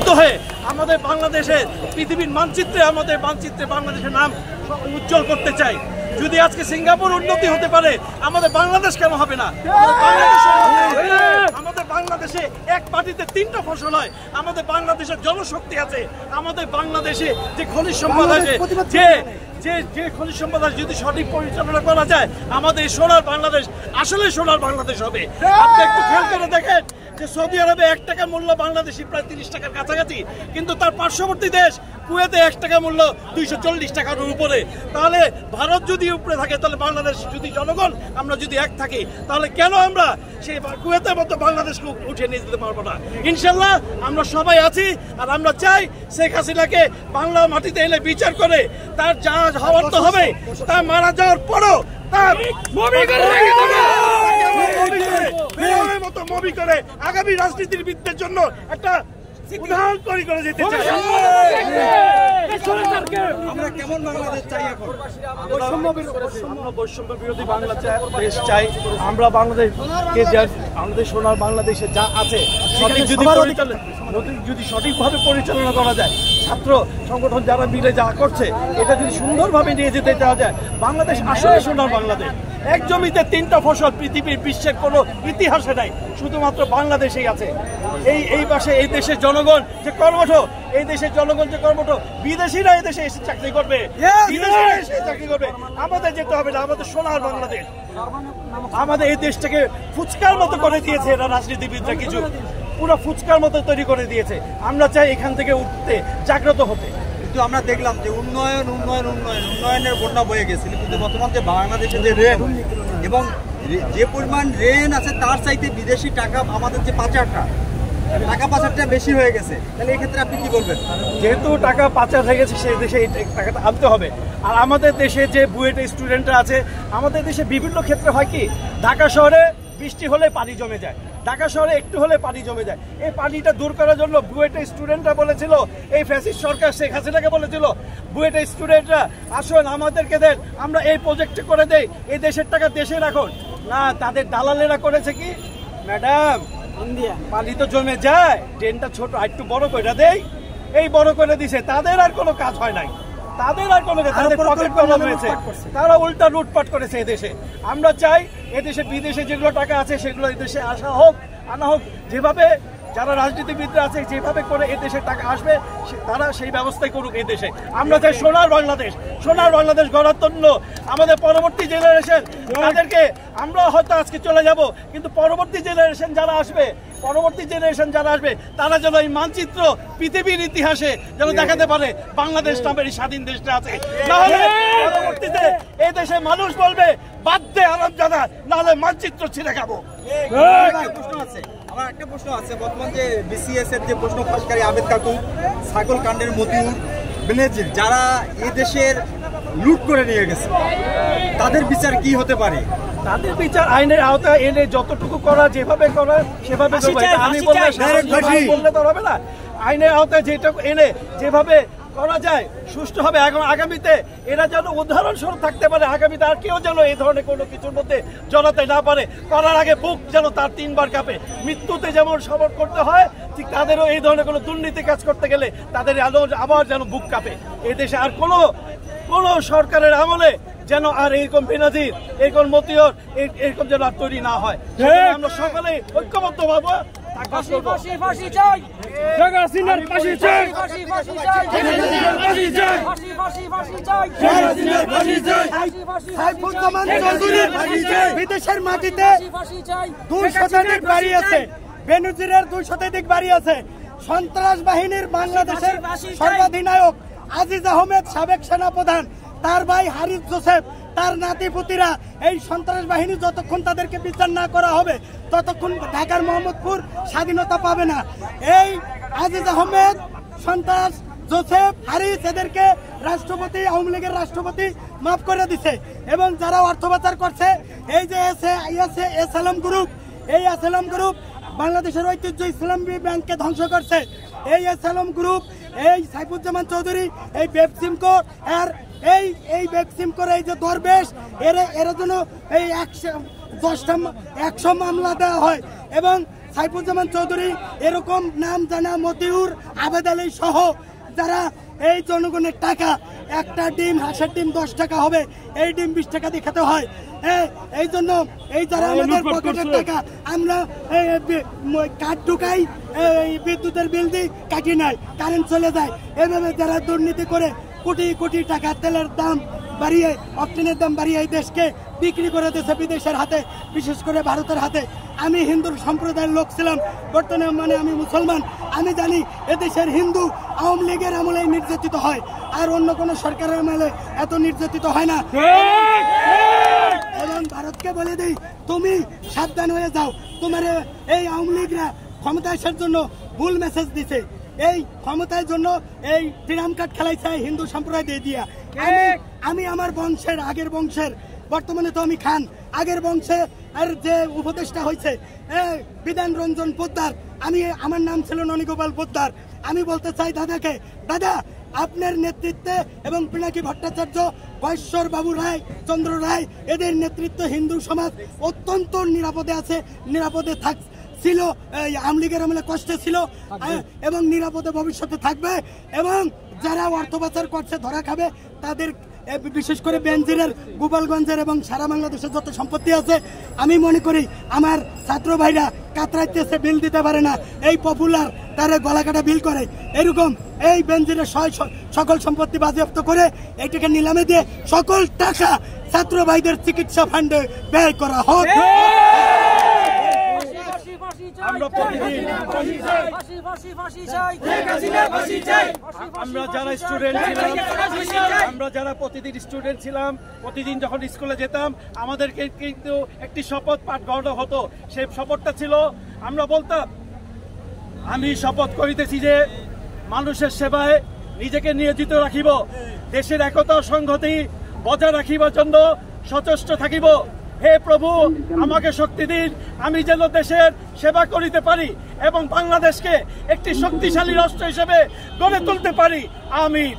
বাধ্য হয়ে আমাদের বাংলাদেশের পৃথিবীর মানচিত্রে বাংলাদেশের নাম উজ্জ্বল করতে চাই। যদি আজকে সিঙ্গাপুর উন্নতি হতে পারে, আমাদের বাংলাদেশ কেন হবে না? আমাদের বাংলাদেশে এক মাটিতে 3টা ফসল হয়। আমাদের বাংলাদেশের জনশক্তি আছে, আমাদের বাংলাদেশে যে খনিজ সম্পদ আছে, যে খনিজ সম্পদ আছে, যদি সঠিক পরিচালনা করা যায়, আমাদের সোনার বাংলাদেশ আসলে সোনার বাংলাদেশ হবে। আপনি একটু খেয়াল করে দেখেন যে সৌদি আরবে 1 টাকা মূল্য বাংলাদেশি প্রায় 30 টাকার কাছাকাছি, কিন্তু তার পার্শ্ববর্তী দেশ কুয়েতে 1 টাকা মূল্য 240 টাকার উপরে। তাহলে ভারত যদি উপরে থাকে, তাহলে বাংলাদেশ যদি জনগণ আমরা যদি এক থাকি, তাহলে কেন আমরা সেই কুয়েতের মতো বাংলাদেশকে উঠে নিয়ে যেতে পারবো না? ইনশাল্লাহ আমরা সবাই আছি, আর আমরা চাই শেখ হাসিনাকে বাংলা মাটিতে এনে বিচার করে তার যা হওয়ার তো হবে, তা মারা যাওয়ার পরও তার মতো করে আগামী রাজনীতিবিদদের জন্য একটা উদাহরণ তৈরি করে যেতে চাই। আমরা কেমন বাংলাদেশ চাই? এখন বৈষম্য বিরোধী বাংলাদেশ চাই। আমরা আমাদের সোনার বাংলাদেশে যা আছে যদি সঠিকভাবে পরিচালনা করা যায়, ছাত্র সংগঠন যারা মিলে যা করছে, এটা যদি সুন্দরভাবে নিয়ে যেতে চাওয়া যায়, বাংলাদেশ আসলে সোনার বাংলাদেশ। এক জমিতে 3টা ফসল পৃথিবীর বিশ্বের কোনো ইতিহাসে নাই, শুধুমাত্র বাংলাদেশেই আছে। এই পাশে এই দেশের জনগণ যে কর্মঠ, বিদেশিরা এই দেশে এসে চাকরি করবে, আমাদের যেতে হবে না, আমাদের সোনার বাংলাদেশ। আমাদের এই দেশটাকে ফুচকার মতো করে দিয়েছে এরা, রাজনীতিবিদরা কিছু পুরো ফুচকার মতো তৈরি করে দিয়েছে। আমরা চাই এখান থেকে উঠতে, জাগ্রত হতে। কিন্তু আমরা দেখলাম যে উন্নয়নের বন্যা বয়ে গেছিল, কিন্তু বর্তমান যে বাংলাদেশে যে ঋণ এবং যে পরিমাণ ঋণ আছে, তার চাইতে বিদেশি টাকা আমাদের যে টাকা পাচারটা বেশি হয়ে গেছে। তাহলে এই ক্ষেত্রে আপনি কি বলবেন? যেহেতু টাকা পাচার হয়ে গেছে, সেই দেশে এই টাকাটা আনতে হবে। আর আমাদের দেশে যে বুয়েট স্টুডেন্টরা আছে, আমাদের দেশে বিভিন্ন ক্ষেত্রে হয় কি, ঢাকা শহরে বৃষ্টি হলে পানি জমে যায়, ঢাকা শহরে একটু হলে পানি জমে যায়। এই পানিটা দূর করার জন্য বুয়েটের স্টুডেন্টরা বলেছিল, এই ফ্যাসিস্ট সরকার শেখ হাসিনাকে বলেছিল, বুয়েটের স্টুডেন্টরা আসুন আমাদেরকে দেন, আমরা এই প্রজেক্ট করে দেই, এই দেশের টাকা দেশে রাখুন। না, তাদের দালালেরা করেছে কি, ম্যাডাম পানি তো জমে যায়, ড্রেনটা ছোট, একটু বড় করে দেই, এই বড় করে দিছে। তাদের আর কোনো কাজ হয় নাই, তারা উল্টা লুটপাট করেছে এদেশে। আমরা চাই এদেশে বিদেশে যেগুলো টাকা আছে সেগুলো এদেশে আনা হোক। যেভাবে যারা রাজনীতিবিদরা আছে, যেভাবে করে এদেশে টাকা আসবে, তারা সেই ব্যবস্থাই করুক এদেশে। আমরা চাই সোনার বাংলাদেশ গড়ার জন্য আমাদের পরবর্তী জেনারেশন, তাদেরকে আমরা হয়তো আজকে চলে যাব, কিন্তু পরবর্তী জেনারেশন যারা আসবে, তারা যেন এই মানচিত্র পৃথিবীর ইতিহাসে যেন দেখাতে পারে বাংলাদেশ নামের স্বাধীন দেশটা আছে। নাহলে পরবর্তীতে এই দেশে মানুষ বলবে বাধ্যে আরামজাদা, নাহলে মানচিত্র ছিঁড়ে খাবো। আমার একটা প্রশ্ন আছে, বর্তমান যে বিসিএস এর যে প্রশ্ন ফাঁসকারী আবেদ কাকু, ছাগল কাণ্ডের মতিউর, বেনজির, যারা এই দেশের লুট করে নিয়ে গেছে, তাদের বিচার কি হতে পারে? তাদের বিচার আইনের আওতায় এনে যতটুকু করা, যেভাবে করা সেভাবে আমি বললে তো হবে না। আইনের আওতায় যেটা এনে যেভাবে করা যায় সুষ্ঠু হবে। আগামীতে এরা যেন উদাহরণস্বরূপ থাকতে পারে, আগামীতে আর কেউ যেন এই ধরনের কোনো কিছুর মধ্যে জড়াতে না পারে। করার আগে বুক যেন তার 3 বার কাঁপে। মৃত্যুতে যেমন সবর করতে হয়, ঠিক তাদেরও এই ধরনের কোনো দুর্নীতি কাজ করতে গেলে তাদের আবার যেন বুক কাঁপে। এই দেশে আর কোনো সরকারের আমলে যেন আর এরকম বেনজির, এরকম মতিউর, এরকম যেন আর তৈরি না হয়। আমরা সকলে ঐক্যবদ্ধ ভাবো। বিদেশের মাটিতে 2 শতাধিক বাড়ি আছে, বেনজিরের 2 শতাধিক বাড়ি আছে। সন্ত্রাস বাহিনীর বাংলাদেশের সর্বাধিনায়ক আজিজ আহমেদ, সাবেক সেনাপ্রধান, তার ভাই হারিস জোসেফ, তার নাতিপুতিরা, এই সন্ত্রাস বাহিনী যতক্ষণ তাদেরকে বিচার না করা হবে, ততক্ষণ ঢাকার মোহাম্মদপুর স্বাধীনতা পাবে না। এই আজিজ আহমেদ, সন্ত্রাস জোসেফ, হারিস, এদেরকে রাষ্ট্রপতি, আওয়ামী লীগের রাষ্ট্রপতি মাফ করে দিছে। এবং যারা অর্থ পাচার করছে, এই যে এসএলএম গ্রুপ, এই এসএলএম গ্রুপ বাংলাদেশের ঐতিহ্য ইসলামী ব্যাংককে ধ্বংস করছে। এই এসএলএম গ্রুপ, এই সাইফুজ্জামান চৌধুরী, এই বেবসিমকো, আর এই বেবসিমকোর এই যে দরবেশ, এরা যেন এই 100 মামলা দেওয়া হয়। এবং সাইফুজ্জামান চৌধুরী, এরকম নাম জানা মতিউর, আবেদ আলী সহ যারা এই জনগণের টাকা, একটা ডিম হাঁসের ডিম 10 টাকা হবে, এই ডিম 20 টাকা দিয়ে খেতে হয়। এই জন্য এই যারা আমাদের পকেটের টাকা আমরা কাঠ ঢুকাই, বিদ্যুতের বিল দিই, কাটি নাই, কারেন্ট চলে যায়, এভাবে যারা দুর্নীতি করে কোটি কোটি টাকা তেলের দাম বাড়িয়ে, অক্টেনের দাম বাড়িয়ে এই দেশকে বিক্রি করে দিয়েছে বিদেশের হাতে, বিশেষ করে ভারতের হাতে। আমি হিন্দু সম্প্রদায়ের লোক ছিলাম, বর্তমানে আমি মুসলমান। আমি জানি এদেশের হিন্দু আওয়ামী লীগের আমলে নির্যাতিত হয়, আর অন্য কোনো সরকারের আমলে এত নির্যাতিত হয় না। এবং ভারতকে বলে দিই, তুমি সাবধান হয়ে যাও, তোমার এই আওয়ামী লীগরা ক্ষমতায় আসার জন্য ভুল মেসেজ দিছে। এই ক্ষমতার জন্য এই ট্রাম কার্ড খেলাইছে হিন্দু সম্প্রদায় দিয়ে দিয়া। আমি আমার বংশের, আগের বংশের, বর্তমানে তো আমি খান, আগের বংশে আর যে উপদেষ্টা হয়েছে বিধান রঞ্জন পোদ্দার, আমার নাম ছিল ননীগোপাল পোদ্দার। আমি বলতে চাই দাদাকে, দাদা আপনার নেতৃত্বে এবং পিনাকি ভট্টাচার্য, বৈশ্বর বাবু রায়, চন্দ্র রায়, এদের নেতৃত্বে হিন্দু সমাজ অত্যন্ত নিরাপদে আছে, নিরাপদে ছিল, আওয়ামী লীগের আমলে কষ্টে ছিল এবং নিরাপদে ভবিষ্যতে থাকবে। এবং যারা অর্থ পাচার করছে ধরা খাবে, তাদের বিশেষ করে বেনজিরের, গোপালগঞ্জের এবং সারা বাংলাদেশের যত সম্পত্তি আছে, আমি মনে করি আমার ছাত্র ভাইরা কাতরাইতেছে, বিল দিতে পারে না, এই পপুলার তারা গলা কাটা বিল করে, এরকম এই বেনজিরের সকল সম্পত্তি বাজেয়াপ্ত করে এটাকে নিলামে দিয়ে সকল টাকা ছাত্র ভাইদের চিকিৎসা ফান্ডে ব্যয় করা হোক। আমরা যারা প্রতিদিন স্টুডেন্ট ছিলাম, প্রতিদিন যখন স্কুলে যেতাম আমাদেরকে কিন্তু একটি শপথ পাঠ করানো হতো। সেই শপথটা ছিল, আমরা বলতাম, আমি শপথ করিতেছি যে মানুষের সেবায় নিজেকে নিয়োজিত রাখিব, দেশের একতা ও সংহতি বজায় রাখিবার জন্য সচেষ্ট থাকিব। হে প্রভু, আমাকে শক্তি দিন, আমি যেন দেশের সেবা করিতে পারি এবং বাংলাদেশকে একটি শক্তিশালী রাষ্ট্র হিসেবে গড়ে তুলতে পারি। আমিন।